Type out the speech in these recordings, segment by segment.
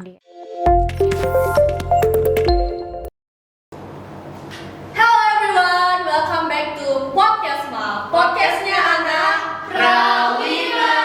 Hello everyone, welcome back to Podcast Ma, podcastnya anak Prawira.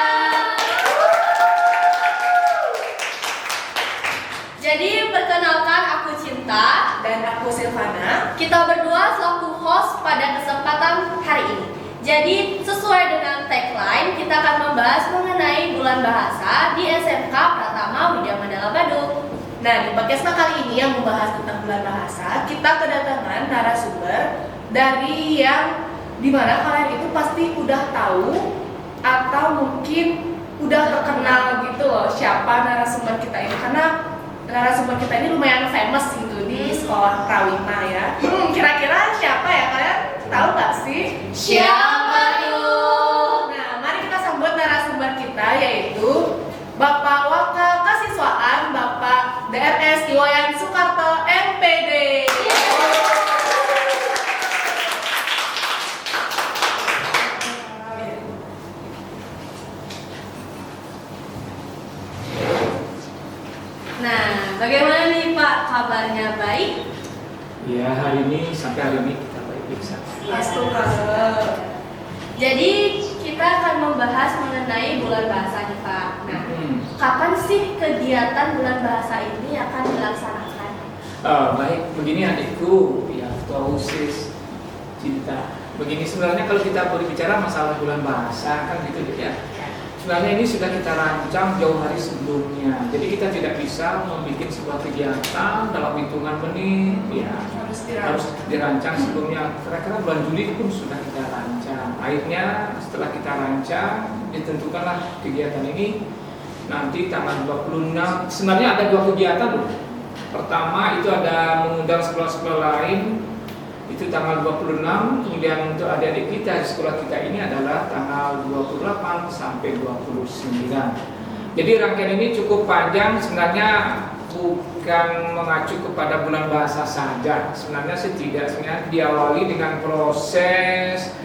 Jadi perkenalkan, aku Cinta Dan aku Silvana. Kita berdua selaku host pada kesempatan hari ini. Jadi sesuai dengan tagline, kita akan membahas mengenai bulan bahasa di SMK Pratama Widya Mandala Badung. Nah, di podcast kali ini yang membahas tentang bulan bahasa, kita kedatangan narasumber dari yang dimana kalian itu pasti udah tahu atau mungkin udah terkenal gitu loh siapa narasumber kita ini, karena narasumber kita ini lumayan famous gitu di sekolah Prawima ya. Kira-kira siapa ya, kalian tahu nggak sih? Siapa tuh? Nah, mari kita sambut narasumber kita, yaitu Bapak Waka Kasiswaan Bapak DRS Iwayan Soekarto MPD. Nah, bagaimana nih Pak, kabarnya baik? Ya, sampai hari ini kita baik-baik saja. Astagfirullah. Jadi kita akan membahas mengenai bulan bahasa nih Pak. Nah, kapan sih kegiatan bulan bahasa ini akan dilaksanakan? Baik, begini adikku, ya Ketua OSIS Cinta. Begini, sebenarnya kalau kita berbicara masalah bulan bahasa kan gitu ya. Sebenarnya ini sudah kita rancang jauh hari sebelumnya. Jadi kita tidak bisa membuat sebuah kegiatan dalam hitungan menit, ya harus dirancang sebelumnya. Kira-kira bulan Juli pun sudah kita rancang. Akhirnya setelah kita rancang, ditentukanlah kegiatan ini nanti tanggal 26. Sebenarnya ada dua kegiatan loh. Pertama itu ada mengundang sekolah-sekolah lain, itu tanggal 26. Kemudian untuk adik-adik kita di sekolah kita ini adalah tanggal 28 sampai 29. Jadi rangkaian ini cukup panjang, sebenarnya bukan mengacu kepada bulan bahasa saja. Sebenarnya setidaknya diawali dengan proses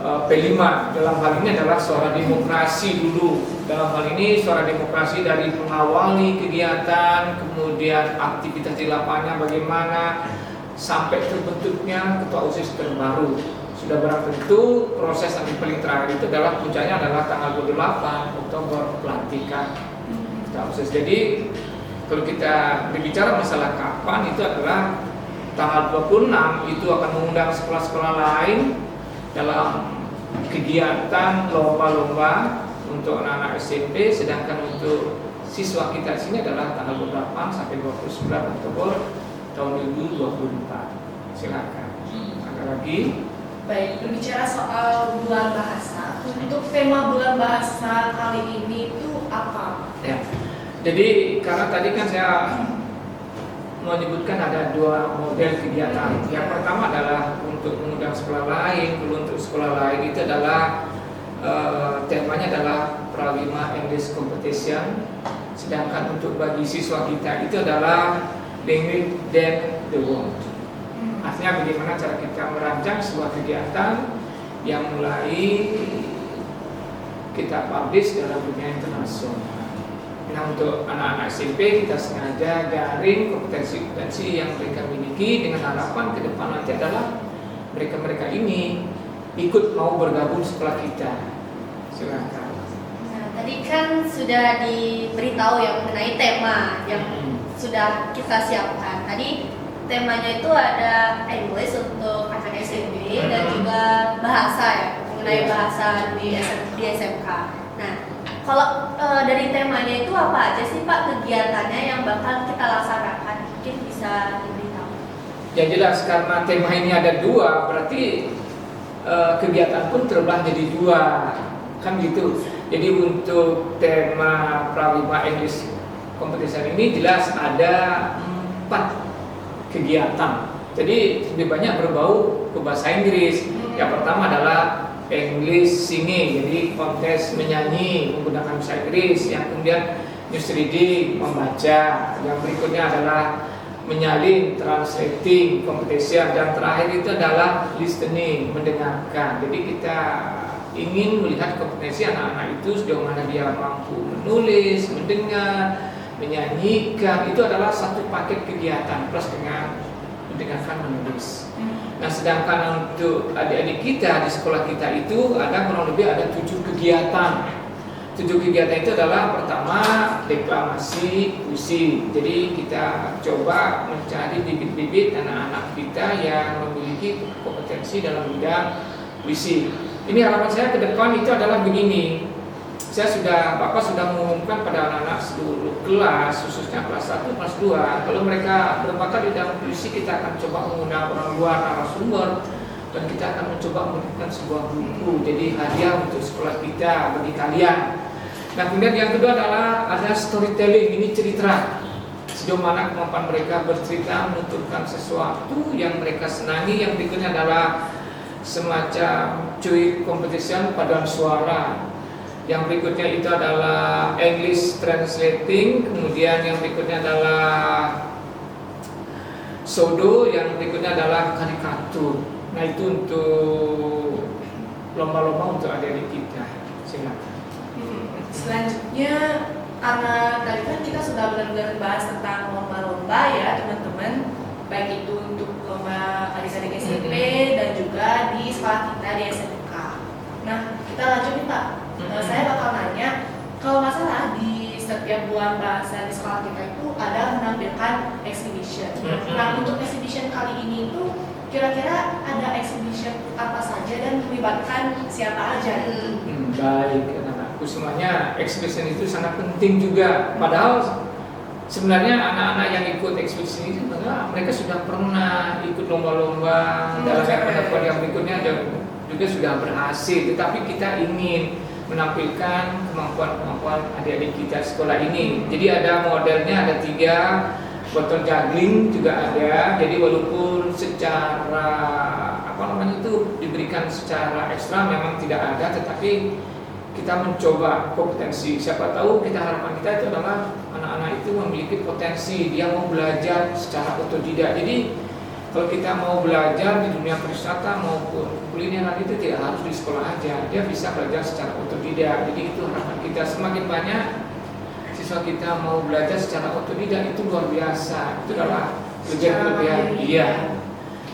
P5. Dalam hal ini adalah suara demokrasi dulu. Dalam hal ini suara demokrasi dari mengawali kegiatan, kemudian aktivitas di lapangan bagaimana, sampai terbentuknya ketua OSIS terbaru. Sudah barang tentu proses yang paling terakhir itu adalah puncaknya adalah tanggal 28 Oktober pelantikan ketua OSIS. Jadi kalau kita berbicara masalah kapan, itu adalah tanggal 26 itu akan mengundang sekolah-sekolah lain dalam kegiatan lomba-lomba untuk anak-anak SMP, sedangkan untuk siswa kita di sini adalah tanggal 28 sampai 29 Oktober tahun 2024. Silakan. Ada lagi? Baik, berbicara soal bulan bahasa, untuk tema bulan bahasa kali ini itu apa? Ya. Jadi karena tadi kan saya menyebutkan ada dua model kegiatan. Yang pertama adalah untuk mengundang sekolah lain. Kalau untuk sekolah lain itu adalah temanya adalah Prawima English Competition. Sedangkan untuk bagi siswa kita itu adalah Language Than the World. Artinya bagaimana cara kita merancang sebuah kegiatan yang mulai kita publish dalam dunia internasional. Nah, untuk anak-anak SMP kita sengaja garing kompetensi-kompetensi yang mereka miliki dengan harapan ke depan nanti adalah mereka-mereka ini ikut mau bergabung sekolah kita. Silakan. Nah, tadi kan sudah diberitahu ya mengenai tema yang sudah kita siapkan. Tadi temanya itu ada English untuk anak SMP dan juga bahasa ya, mengenai bahasa di SMK. Nah, kalau dari temanya itu apa aja sih Pak kegiatannya yang bakal kita laksanakan? Mungkin bisa diberitahu. Ya jelas, karena tema ini ada dua, berarti kegiatan pun terbelah jadi dua, kan gitu. Jadi untuk tema Prawima English Competition ini jelas ada 4 kegiatan. Jadi lebih banyak berbau ke bahasa Inggris. Yang pertama adalah English singing, jadi kontes menyanyi menggunakan bahasa Inggris. Yang kemudian news reading, membaca. Yang berikutnya adalah menyalin, translating, competition. Dan terakhir itu adalah listening, mendengarkan. Jadi kita ingin melihat kompetensi anak-anak itu sejauh mana dia mampu menulis, mendengar, menyanyikan, itu adalah satu paket kegiatan plus dengan mendengarkan menulis. Nah, sedangkan untuk adik-adik kita di sekolah kita itu ada kurang lebih ada 7 kegiatan. 7 kegiatan itu adalah pertama deklamasi puisi. Jadi kita coba mencari bibit-bibit anak-anak kita yang memiliki kompetensi dalam bidang puisi. Ini harapan saya ke depan itu adalah begini. Bapak sudah mengumumkan pada anak-anak seluruh kelas, khususnya kelas 1, kelas 2. Kalau mereka berbakat di dalam puisi, kita akan coba menggunakan orang luar narasumber dan kita akan mencoba memberikan sebuah buku jadi hadiah untuk sekolah kita bagi kalian. Nah, kemudian yang kedua adalah ada storytelling, ini cerita. Sejauh mana kemampuan mereka bercerita, menuturkan sesuatu yang mereka senangi. Yang berikutnya adalah semacam cuit competition paduan suara. Yang berikutnya itu adalah English translating, kemudian yang berikutnya adalah sodo, yang berikutnya adalah karikatur. Nah, itu untuk lomba-lomba untuk adik-adik kita. Silakan. Selanjutnya, karena tadi kan kita sudah benar-benar bahas tentang lomba-lomba ya teman-teman, baik itu untuk lomba adik-adik SMP dan juga di sekolah kita di SMK. Nah, kita lanjut nih Pak. Saya bakal nanya, kalau nggak salah di setiap bulan bahasa di sekolah kita itu ada menampilkan exhibition. Nah, untuk exhibition kali ini itu kira-kira ada exhibition apa saja dan melibatkan siapa aja? Baik, anak-anakku semuanya, exhibition itu sangat penting juga. Padahal sebenarnya anak-anak yang ikut ekspedisi ini sebenarnya mereka sudah pernah ikut lomba-lomba dalam event yang berikutnya juga sudah berhasil. Tetapi kita ingin menampilkan kemampuan-kemampuan adik-adik kita sekolah ini. Jadi ada modelnya, ada 3, botol juggling juga ada. Jadi walaupun secara diberikan secara ekstra memang tidak ada, tetapi kita mencoba kompetensi. Siapa tahu harapan kita itu adalah anak-anak itu memiliki potensi, dia mau belajar secara otodidak. Jadi kalau kita mau belajar di dunia pariwisata maupun kulineran itu tidak harus di sekolah aja, dia bisa belajar secara otodidak. Jadi itu harapan kita, semakin banyak siswa kita mau belajar secara otodidak itu luar biasa. Itu adalah kelebihan. Iya.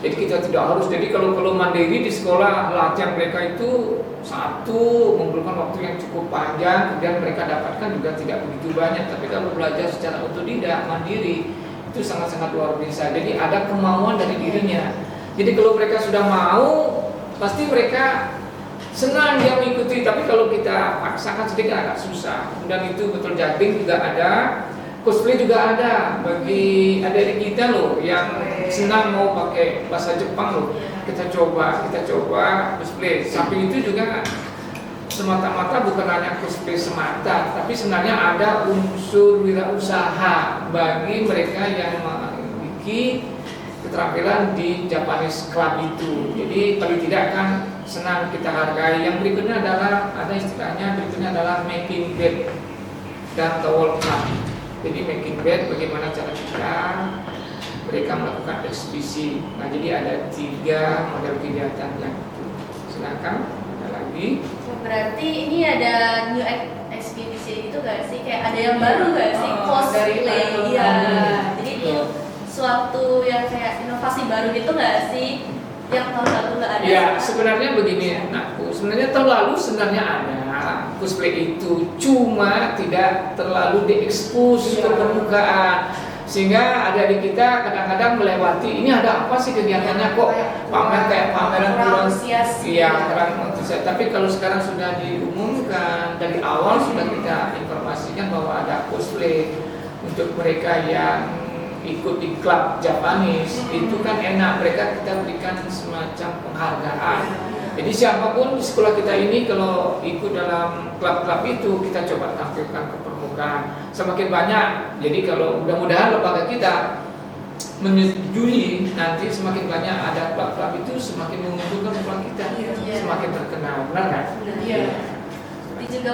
Jadi kita tidak harus. Jadi kalau mandiri di sekolah, latihan mereka itu satu memerlukan waktu yang cukup panjang, kemudian mereka dapatkan juga tidak begitu banyak. Tapi kalau belajar secara otodidak, mandiri, itu sangat-sangat luar biasa. Jadi ada kemauan dari dirinya. Jadi kalau mereka sudah mau, pasti mereka senang dia mengikuti. Tapi kalau kita paksakan sedikit agak susah. Dan itu betul juggling juga ada, cosplay juga ada bagi adik-adik kita loh yang senang mau pakai bahasa Jepang loh. Kita coba cosplay. Samping itu juga semata-mata bukan hanya cosplay semata, tapi sebenarnya ada unsur wirausaha bagi mereka yang memiliki keterampilan di Japanese Club itu. Jadi paling tidak kan senang kita hargai. Yang berikutnya adalah ada istilahnya adalah making bed dan towel club. Jadi making bed bagaimana cara kita mereka melakukan eksibisi. Nah, jadi ada 3 model kegiatan yang itu. Silakan. Lagi. Berarti ini ada new expedition itu gak sih? Kayak ada yang baru gak sih? Cosplay. Iya. Jadi itu suatu yang kayak inovasi baru gitu gak sih? Yang tahun lalu gak ada? Ya, sebenarnya begini. Nah, sebenarnya tahun lalu sebenarnya ada cosplay itu, cuma tidak terlalu diekspos ke permukaan. Sehingga adik-adik kita kadang-kadang melewati, ini ada apa sih kegiatannya kok kayak pameran bulan. Iya, kurang antusias. Tapi kalau sekarang sudah diumumkan dari awal, sudah kita informasikan bahwa ada cosplay untuk mereka yang ikut di klub Japanese. Itu kan enak, mereka kita berikan semacam penghargaan. Jadi siapapun di sekolah kita ini kalau ikut dalam klub-klub itu, kita coba tampilkan ke permukaan. Semakin banyak, jadi kalau mudah-mudahan lembaga kita menyetujui, nanti semakin banyak ada klub-klub itu, semakin menguntungkan sekolah kita, semakin terkenal. Benar kan? Iya. Jadi juga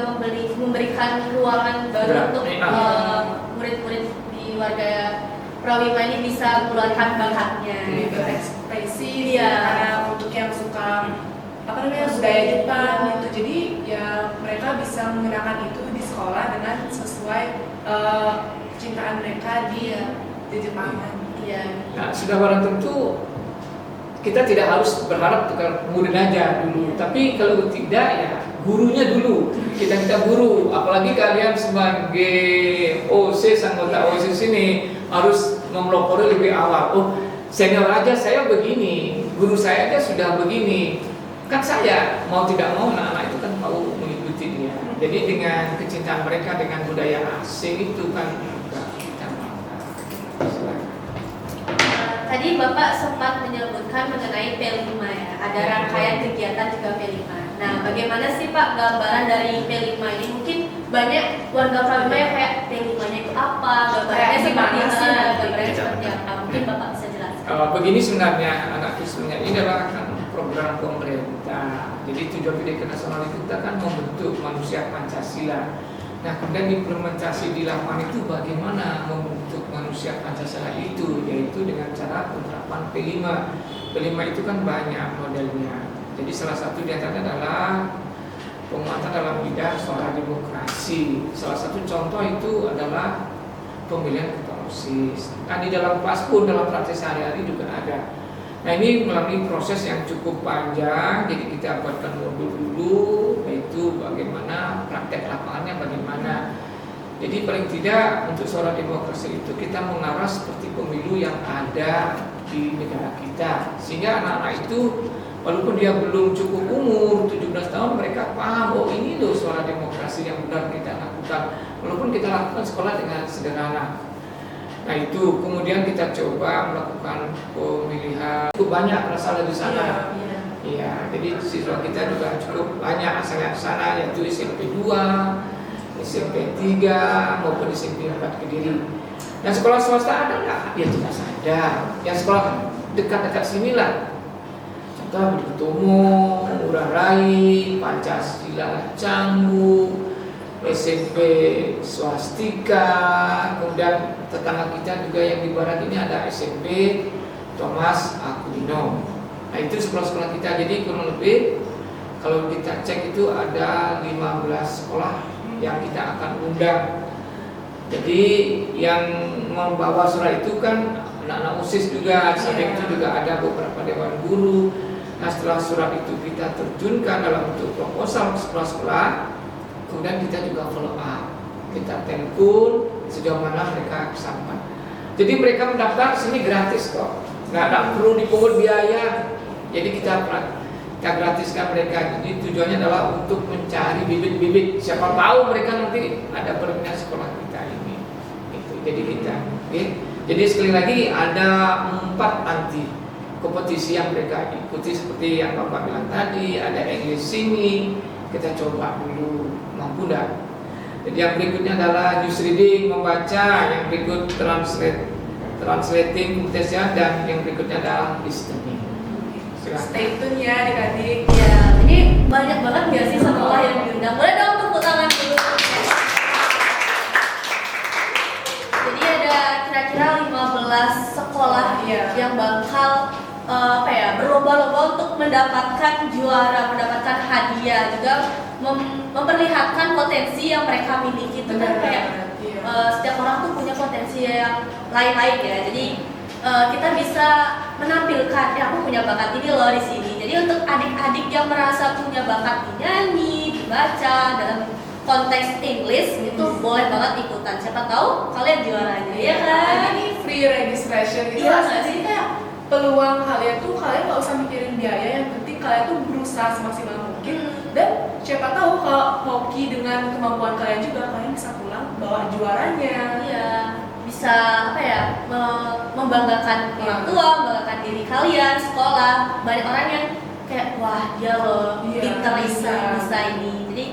memberikan ruangan baru untuk murid-murid di warga Prawima ini bisa mengeluarkan bakatnya. Berekspresi, karena untuk yang suka budaya Jepang gitu. Jadi ya mereka bisa menggunakan itu di sekolah dengan sesuai kecintaan mereka di Jepangan. Iya. Nah, sudah barang tentu kita tidak harus berharap tukar murid aja dulu, tapi kalau tidak ya gurunya dulu. Kita guru, apalagi kalian sebagai OSIS, anggota OSIS ini harus memelopori lebih awal. Oh, senior aja saya begini, guru saya aja sudah begini. Kan saya mau tidak mau anak-anak itu kan mau mengikuti dia. Jadi dengan kecintaan mereka dengan budaya asing itu kan juga kita bangga. Tadi Bapak sempat menyebutkan mengenai P5 ya, ada rangkaian kegiatan juga P5. Nah, bagaimana sih Pak gambaran dari P5 ini? Mungkin banyak warga Pravima yang kayak P5-nya itu apa, gambarannya seperti apa? Mungkin Bapak bisa jelaskan. Begini sebenarnya anak sebenarnya ini adalah kan program pemerintah. Jadi tujuan pendidikan nasional kita kan membentuk manusia Pancasila. Nah, kemudian implementasi di lapangan itu bagaimana membentuk manusia Pancasila itu, yaitu dengan cara penerapan P5. P5 itu kan banyak modelnya. Jadi salah satu di antaranya adalah penguatan dalam bidang suara demokrasi. Salah satu contoh itu adalah pemilihan ketua OSIS. Nah, di dalam kelas pun dalam praktek sehari-hari juga ada. Nah, ini melalui proses yang cukup panjang. Jadi kita buatkan modul dulu, yaitu bagaimana praktek lapangannya bagaimana. Jadi paling tidak untuk suara demokrasi itu kita mengarah seperti pemilu yang ada di negara kita, sehingga anak-anak itu walaupun dia belum cukup umur 17 tahun mereka paham, oh ini loh suara demokrasi yang benar kita lakukan, walaupun kita lakukan sekolah dengan sederhana. Nah, itu kemudian kita coba melakukan pemilihan cukup banyak berasal dari sana. Iya, jadi siswa kita juga cukup banyak asalnya di sana, yaitu SMP 2, SMP 3 maupun SMP 4 Kediri. Dan sekolah swasta ada nggak? Ya jelas ada. Yang sekolah dekat-dekat sinilah. Contoh Budi Utomo, Ngurah Rai, Pancasila Canggu, SMP Swastika, kemudian tetangga kita juga yang di barat ini ada SMP Thomas Aquino. Nah, itu sekolah-sekolah kita. Jadi kurang lebih kalau kita cek itu ada 15 sekolah yang kita akan undang. Jadi yang membawa surat itu kan anak-anak OSIS juga, samping itu juga ada beberapa dewan guru. Nah, setelah surat itu kita terjunkan dalam bentuk proposal sekolah-sekolah, kemudian kita juga follow up, kita telepon sejauh mana mereka sampai. Jadi mereka mendaftar sini gratis kok, nggak perlu dipungut biaya. Jadi kita gratiskan mereka. Jadi tujuannya adalah untuk mencari bibit-bibit. Siapa tahu mereka nanti ada berminat sekolah kita ini. Itu. Jadi kita. Okay. Jadi sekali lagi ada 4 nanti kompetisi yang mereka ikuti seperti yang Bapak bilang tadi. Ada English sini. Kita coba dulu mampu dah. Jadi yang berikutnya adalah news reading, membaca, yang berikut translating kompetensi, dan yang berikutnya adalah listening. Stay tune ya adik-adik. Ya, ini banyak banget nggak sih sekolah yang diundang? Boleh dong tepuk tangan dulu. Jadi ada kira-kira 15 sekolah yang bakal berlomba-lomba untuk mendapatkan juara, mendapatkan hadiah, juga memperlihatkan potensi yang mereka miliki. Itu kan kayak setiap orang tuh punya potensi yang lain-lain ya. Jadi kita bisa menampilkan, ya aku punya bakat ini loh di sini. Jadi untuk adik-adik yang merasa punya bakat menyanyi, dibaca dalam konteks English itu boleh banget ikutan. Siapa tahu kalian juaranya, ya kan? Ini free registration gitu. Iya nggak sih? Kayak peluang kalian tuh kalian nggak usah mikirin biaya, yang penting kalian tuh berusaha semaksimal mungkin. Dan siapa tahu kalau hoki dengan kemampuan kalian juga kalian bisa pulang bawa juaranya. Iya. Bisa membanggakan orang tua, membanggakan diri kalian, sekolah. Banyak orang yang kayak wah dia loh pintar bisa ini. Jadi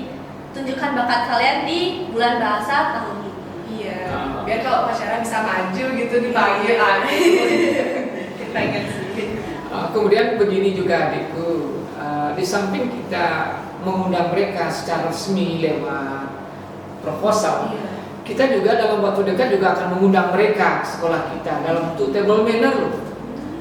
tunjukkan bakat kalian di bulan bahasa tahun ini. Iya. Biar kalau pacaran bisa maju gitu dipanggil lagi. Kita ingat sih. Kemudian begini juga adikku, di samping kita mengundang mereka secara resmi lewat proposal. Kita juga dalam waktu dekat juga akan mengundang mereka sekolah kita dalam bentuk table manner loh.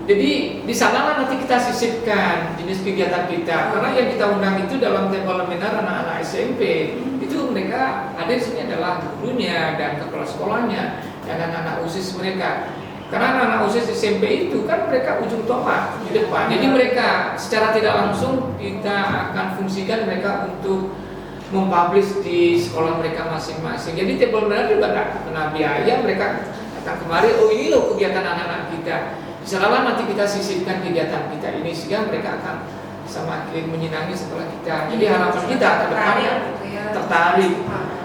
Jadi di sana nanti kita sisipkan jenis kegiatan kita, karena yang kita undang itu dalam table manner anak-anak SMP itu mereka ada di sini adalah gurunya dan kepala sekolahnya. dan anak-anak OSIS mereka. Karena anak-anak OSIS SMP itu kan mereka ujung tombak di depan. Jadi mereka secara tidak langsung kita akan fungsikan mereka untuk mempublish di sekolah mereka masing-masing. Jadi table manner juga tak kena biaya, mereka datang kemari, oh ini loh kegiatan anak-anak kita. Misalnya nanti kita sisipkan kegiatan kita ini sehingga mereka akan semakin menyenangi sekolah kita. Jadi harapan kita ke depannya tertarik.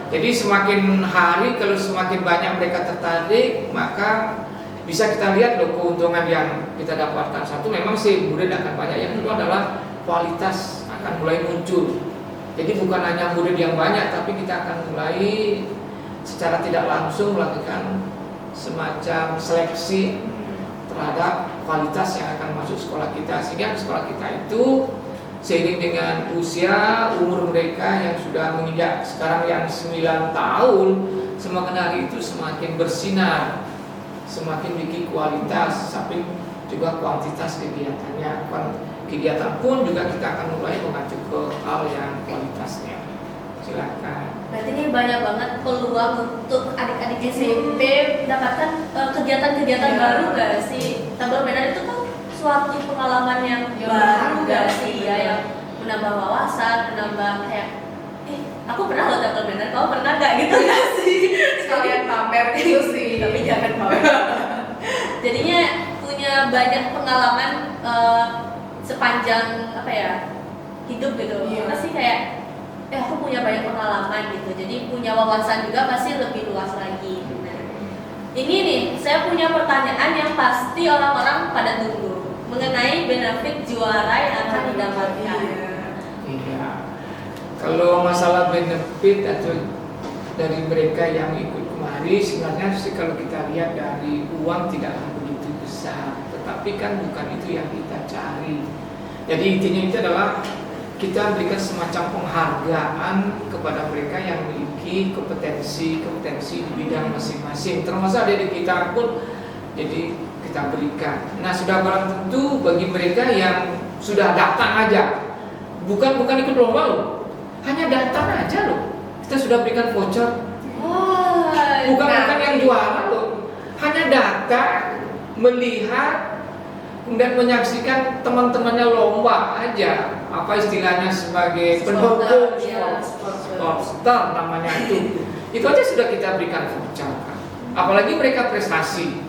Jadi semakin hari kalau semakin banyak mereka tertarik, maka bisa kita lihat loh keuntungan yang kita dapatkan. Satu memang sih murid akan banyak, yang kedua adalah kualitas akan mulai muncul. Jadi bukan hanya murid yang banyak, tapi kita akan mulai secara tidak langsung melakukan semacam seleksi terhadap kualitas yang akan masuk sekolah kita, sehingga sekolah kita itu seiring dengan usia umur mereka yang sudah menginjak sekarang yang 9 tahun, semakin hari itu semakin bersinar, semakin memiliki kualitas, samping juga kuantitas kegiatannya. Kegiatan pun juga kita akan mulai mengacu ke hal yang kualitasnya. Silakan. Berarti ini banyak banget peluang untuk adik-adik SMP mendapatkan kegiatan-kegiatan baru gak sih? Table manner itu kan suatu pengalaman yang baru gak sih ya, yang menambah wawasan, menambah kayak aku pernah loh table manner, kamu pernah gak gitu gak sih? Sekalian pamer gitu sih. Tapi jangan pamer. Jadinya punya banyak pengalaman sepanjang apa ya hidup gitu. Pasti kayak aku punya banyak pengalaman gitu, jadi punya wawasan juga pasti lebih luas lagi. Nah, ini nih saya punya pertanyaan yang pasti orang-orang pada tunggu mengenai benefit juara yang akan didapatkan. Iya. Kalau masalah benefit atau dari mereka yang ikut kemari, sebenarnya sih kalau kita lihat dari uang tidak begitu besar, tetapi kan bukan itu yang kita cari. Jadi intinya itu adalah kita berikan semacam penghargaan kepada mereka yang memiliki kompetensi di bidang masing-masing, termasuk adik kita pun jadi kita berikan. Nah, sudah barang tentu bagi mereka yang sudah datang aja, bukan ikut lomba loh, hanya datang aja loh, kita sudah berikan voucher. Bukan yang juara loh, hanya datang melihat dan menyaksikan teman-temannya lomba aja, apa istilahnya sebagai pendukung supporter namanya itu aja sudah kita berikan voucher. Apalagi mereka prestasi,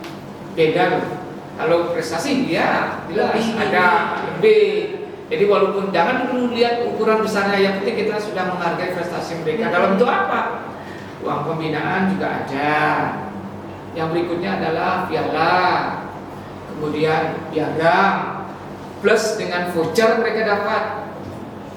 beda loh. Kalau prestasi dia jelas ada lebih. Jadi walaupun jangan dulu lihat ukuran besarnya, yang penting kita sudah menghargai prestasi mereka. Dalam bentuk apa? Uang pembinaan juga ada. Yang berikutnya adalah piala, kemudian piagam, plus dengan voucher mereka dapat.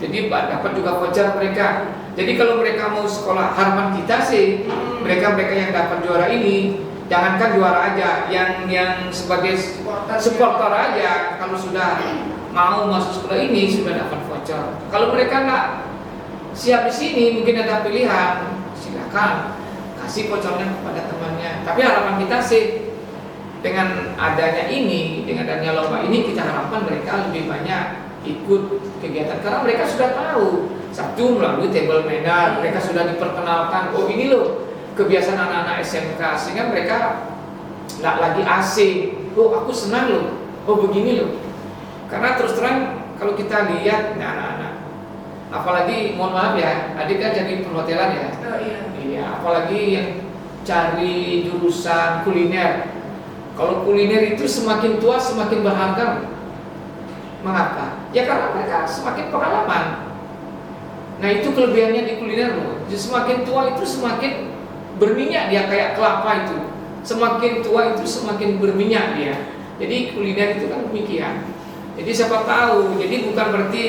Jadi dapat juga voucher mereka. Jadi kalau mereka mau sekolah, harapan kita sih mereka yang dapat juara ini, jangankan juara aja, yang sebagai supporter aja, kalau sudah mau masuk sekolah ini sudah dapat voucher. Kalau mereka nggak siap di sini, mungkin ada pilihan, silakan kasih vouchernya kepada temannya. Tapi harapan kita sih dengan adanya ini, dengan adanya lomba ini, kita harapkan mereka lebih banyak ikut kegiatan karena mereka sudah tahu. Satu, melalui table manner mereka sudah diperkenalkan, oh ini loh kebiasaan anak-anak SMK, sehingga mereka nggak lagi asing. Oh aku senang loh, oh begini loh. Karena terus terang kalau kita lihat anak-anak, apalagi mohon maaf ya, adik kan jadi perhotelan ya. Iya, apalagi yang cari jurusan kuliner. Kalau kuliner itu semakin tua semakin berharga. Mengapa? Ya karena mereka semakin pengalaman. Nah itu kelebihannya di kuliner loh. Jadi semakin tua itu semakin berminyak dia, kayak kelapa itu. Semakin tua itu semakin berminyak dia. Jadi kuliner itu kan demikian. Jadi siapa tahu. Jadi bukan berarti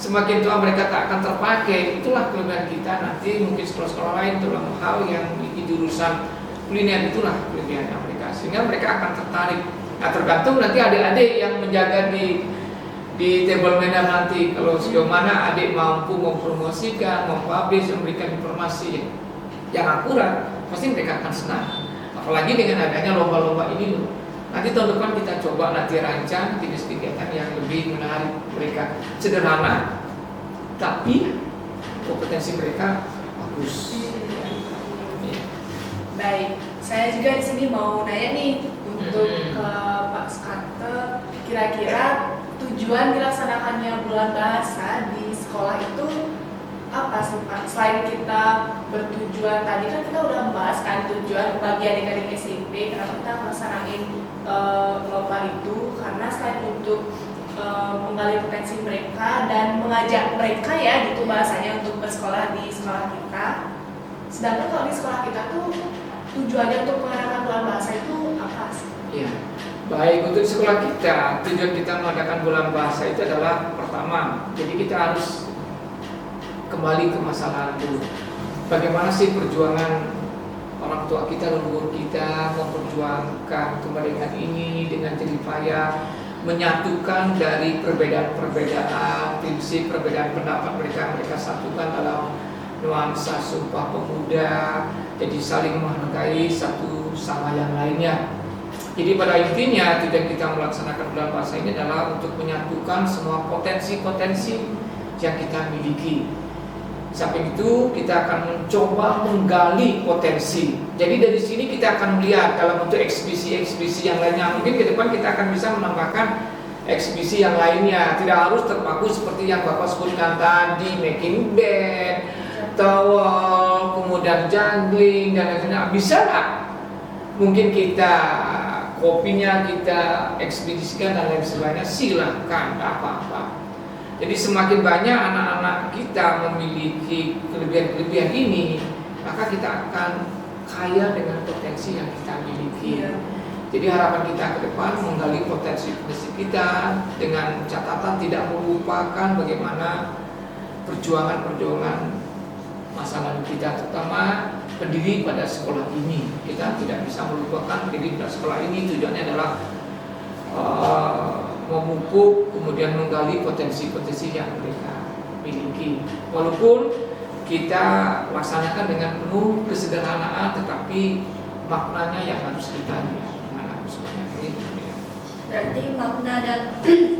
semakin tua mereka tak akan terpakai. Itulah kelebihan kita nanti mungkin sekolah-sekolah lain dalam hal yang memiliki jurusan kuliner, itulah kelebihannya mereka. Sehingga mereka akan tertarik. Nah tergantung nanti adik-adik yang menjaga di table manner nanti, kalau sejauh mana adik mampu mempromosikan, mempublish, memberikan informasi yang akurat, pasti mereka akan senang. Apalagi dengan adanya lomba-lomba ini loh. Nanti tahun depan kita coba nanti rancang jenis kegiatan yang lebih menarik mereka. Sederhana, tapi kompetensi mereka bagus. Baik. Saya juga di sini mau nanya nih untuk ke Pak Skarte, kira-kira tujuan dilaksanakannya bulan bahasa di sekolah itu apa sih Pak? Selain kita bertujuan, tadi kan kita udah membahas kan tujuan bagi adik-adik SMP kenapa kita melaksanain lomba itu, karena selain untuk menggali potensi mereka dan mengajak mereka ya gitu bahasanya untuk bersekolah di sekolah kita. Sedangkan kalau di sekolah kita tuh tujuannya untuk mengadakan bulan bahasa itu apa sih? Iya. Baik, untuk sekolah kita, tujuan kita mengadakan bulan bahasa itu adalah pertama, jadi kita harus kembali ke masa lalu. Bagaimana sih perjuangan orang tua kita, leluhur kita memperjuangkan kemerdekaan ini dengan jerih payah, menyatukan dari perbedaan-perbedaan, prinsip perbedaan pendapat mereka satukan dalam nuansa Sumpah Pemuda, jadi saling menghargai satu sama yang lainnya. Jadi pada intinya tujuan kita melaksanakan bulan bahasa ini adalah untuk menyatukan semua potensi-potensi yang kita miliki. Samping itu kita akan mencoba menggali potensi. Jadi dari sini kita akan melihat dalam bentuk eksibisi-eksibisi yang lainnya. Mungkin ke depan kita akan bisa menambahkan eksibisi yang lainnya. Tidak harus terpaku seperti yang Bapak sebutkan tadi, making band, towel, kemudian juggling dan lain-lain. Bisa nggak? Mungkin kita kopinya kita ekspedisikan dan lain sebagainya, silahkan, tidak apa-apa. Jadi semakin banyak anak-anak kita memiliki kelebihan-kelebihan ini, maka kita akan kaya dengan potensi yang kita miliki. Jadi harapan kita ke depan menggali potensi-potensi kita dengan catatan tidak melupakan bagaimana perjuangan-perjuangan masa lalu kita, terutama pendiri pada sekolah ini. Kita tidak bisa melupakan pendiri pada sekolah ini. Tujuannya adalah memupuk, kemudian menggali potensi-potensi yang mereka miliki. Walaupun kita laksanakan dengan penuh kesederhanaan, tetapi maknanya yang harus kita lihat. Berarti makna dan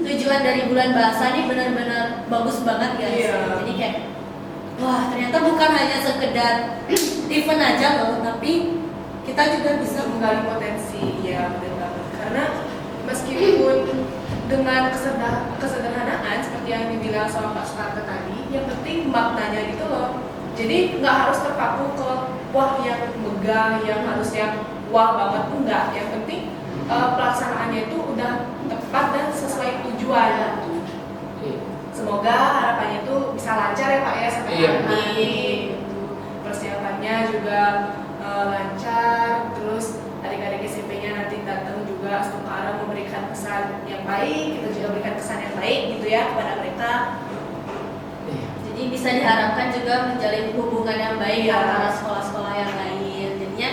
tujuan dari bulan bahasa ini benar-benar bagus banget guys. Jadi kayak wah, ternyata bukan hanya sekedar event aja loh, tapi kita juga bisa menggali potensi ya, benar banget. Karena meskipun dengan kesederhanaan seperti yang dibilang sama Pak Skarte tadi, yang penting maknanya gitu loh. Jadi nggak harus terpaku ke wah yang megah, yang harus yang wah banget, enggak. Yang penting pelaksanaannya itu udah tepat dan sesuai tujuan. Semoga harapannya itu bisa lancar ya Pak ya sampai nanti. Persiapannya juga lancar, terus adik-adik SMP-nya nanti datang juga sekarang memberikan kesan yang baik, kita juga berikan kesan yang baik gitu ya kepada mereka. Jadi bisa diharapkan juga menjalin hubungan yang baik antara sekolah-sekolah yang lain. Jadinya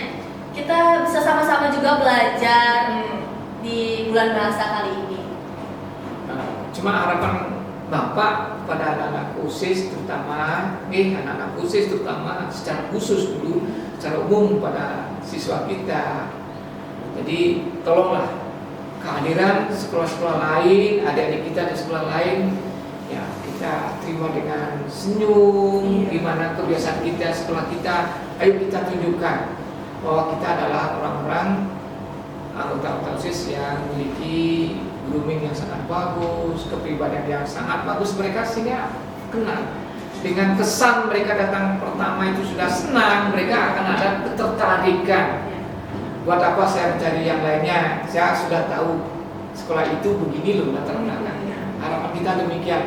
kita bisa sama-sama juga belajar di bulan bahasa kali ini. Cuma harapan Bapak pada anak-anak khusus terutama, anak-anak khusus terutama secara khusus dulu, secara umum pada siswa kita. Jadi tolonglah kehadiran sekolah-sekolah lain, adik-adik kita di sekolah lain, ya kita terima dengan senyum. Gimana kebiasaan kita, sekolah kita, ayo kita tunjukkan bahwa kita adalah orang-orang anggota OSIS yang memiliki grooming yang sangat bagus, kepribadian yang sangat bagus mereka, sehingga kenal dengan kesan mereka datang pertama itu sudah senang, mereka akan ada ketertarikan. Buat apa saya mencari yang lainnya? Saya sudah tahu sekolah itu begini loh latar belakangnya. Harapan kita demikian.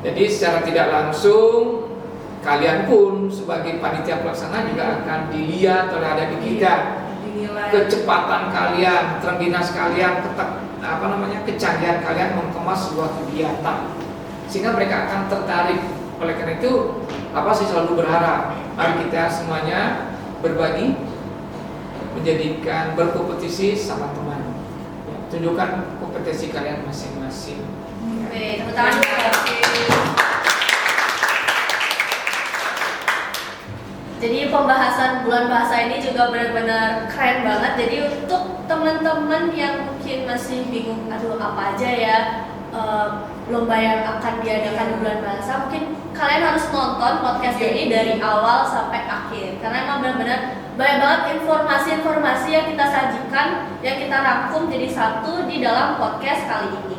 Jadi secara tidak langsung kalian pun sebagai panitia pelaksana juga akan dilihat oleh adik kita. Kecepatan kalian, terengginas kalian, kecanggihan kalian mengemas sebuah kegiatan, sehingga mereka akan tertarik. Oleh karena itu, saya selalu berharap mari kita semuanya berbagi, menjadikan berkompetisi sama teman. Tunjukkan kompetensi kalian masing-masing. Oke, tepuk tangan. Jadi pembahasan bulan bahasa ini juga benar-benar keren banget. Jadi untuk teman-teman yang mungkin masih bingung, aduh apa aja ya lomba yang akan diadakan di bulan bahasa, mungkin kalian harus nonton podcast ini dari awal sampai akhir karena emang benar-benar banyak banget informasi-informasi yang kita sajikan, yang kita rangkum jadi satu di dalam podcast kali ini.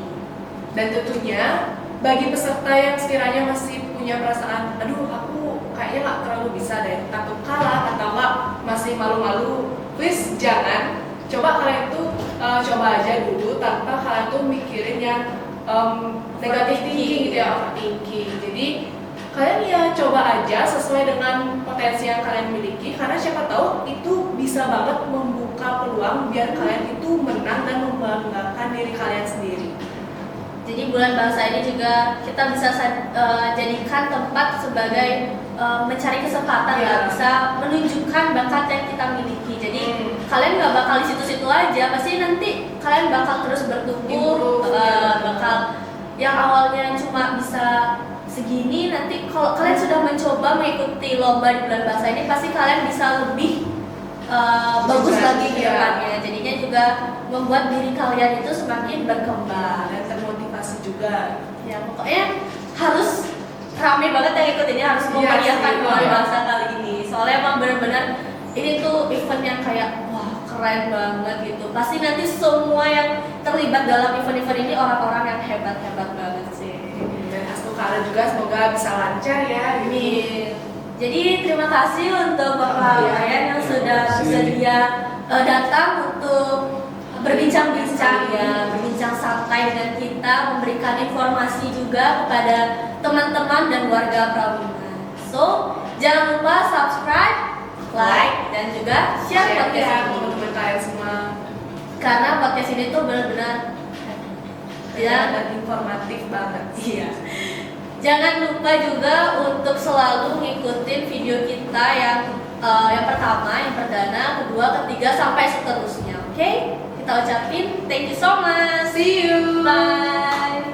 Dan tentunya bagi peserta yang sekiranya masih punya perasaan, aduh aku kayaknya nggak terlalu bisa deh, takut kalah atau nggak masih malu-malu, please jangan. Coba kalian tuh coba aja dulu tanpa kalian tuh mikirin yang negatif thinking gitu ya, overthinking. Jadi kalian ya coba aja sesuai dengan potensi yang kalian miliki karena siapa tahu itu bisa banget membuka peluang biar kalian itu menang dan membanggakan diri kalian sendiri. Jadi bulan bahasa ini juga kita bisa jadikan tempat sebagai mencari kesempatan lah, bisa menunjukkan bakat yang kita miliki. Jadi kalian nggak bakal di situ-situ aja, pasti nanti kalian bakal terus bertumbuh, bakal yang awalnya cuma bisa segini, nanti kalau kalian sudah mencoba mengikuti lomba di bulan bahasa ini, pasti kalian bisa lebih bagus lagi ke depannya. Jadinya juga membuat diri kalian itu semakin berkembang Dan termotivasi juga. ya, pokoknya harus rame banget yang ikutinnya, harus memeriahkan bulan bahasa kali ini. Soalnya emang benar-benar ini tuh event yang kayak wah keren banget gitu. Pasti nanti semua yang terlibat dalam event-event ini orang-orang yang hebat-hebat banget sih. Dan Astukala juga semoga bisa lancar ya. Amin. Jadi terima kasih untuk Bapak Ryan yang sudah bersedia datang untuk berbincang-bincang ya, berbincang santai dengan kita, memberikan informasi juga kepada teman-teman dan warga Prawina. So, jangan lupa subscribe, like, dan juga share podcast ya ini. teman-teman kalian semua. Karena podcast ini tuh benar-benar Dan informatif banget. Iya. Jangan lupa juga untuk selalu ngikutin video kita yang pertama, yang perdana, kedua, ketiga, sampai seterusnya. Oke? Kita ucapin thank you so much. See you. Bye.